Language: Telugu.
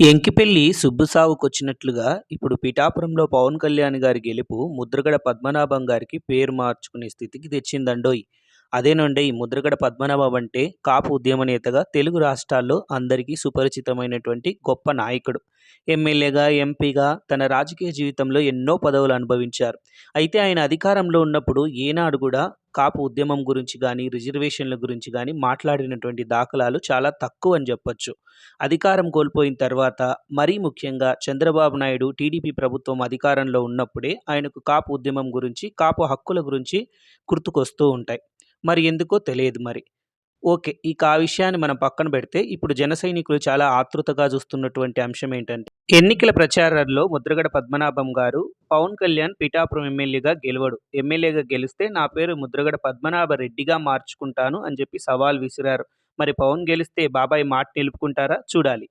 ఎంకిపెళ్లి సుబ్బుసావుకొచ్చినట్లుగా ఇప్పుడు పిఠాపురంలో పవన్ కళ్యాణ్ గారి గెలుపు ముద్రగడ పద్మనాభం గారికి పేరు మార్చుకునే స్థితికి తెచ్చిందండోయ్. అదేనండి ముద్రగడ పద్మనాభం అంటే కాపు ఉద్యమ నేతగా తెలుగు రాష్ట్రాల్లో అందరికీ సుపరిచితమైనటువంటి గొప్ప నాయకుడు. ఎమ్మెల్యేగా, ఎంపీగా తన రాజకీయ జీవితంలో ఎన్నో పదవులు అనుభవించారు. అయితే ఆయన అధికారంలో ఉన్నప్పుడు ఏనాడు కూడా కాపు ఉద్యమం గురించి గానీ, రిజర్వేషన్ల గురించి గానీ మాట్లాడినటువంటి దాఖలాలు చాలా తక్కువని జెప్పొచ్చు. అధికారం కోల్పోయిన తర్వాత మరీ ముఖ్యంగా చంద్రబాబు నాయుడు టీడీపీ ప్రభుత్వం అధికారంలో ఉన్నప్పుడే ఆయనకు కాపు ఉద్యమం గురించి, కాపు హక్కుల గురించి గుర్తుకొస్తూ ఉంటాయి. మరి ఎందుకో తెలియదు మరి. ఓకే. ఇక ఆ విషయాన్ని మనం పక్కన పెడితే, ఇప్పుడు జన సైనికులు చాలా ఆతృతగా చూస్తున్నటువంటి అంశం ఏంటంటే, ఎన్నికల ప్రచారాల్లో ముద్రగడ పద్మనాభం గారు పవన్ కళ్యాణ్ పిఠాపురం ఎమ్మెల్యేగా గెలవడు. ఎమ్మెల్యేగా గెలిస్తే నా పేరు ముద్రగడ పద్మనాభ రెడ్డిగా మార్చుకుంటాను అని చెప్పి సవాల్ విసిరారు. మరి పవన్ గెలిస్తే బాబాయ్ మాట నిలుపుకుంటారా? చూడాలి.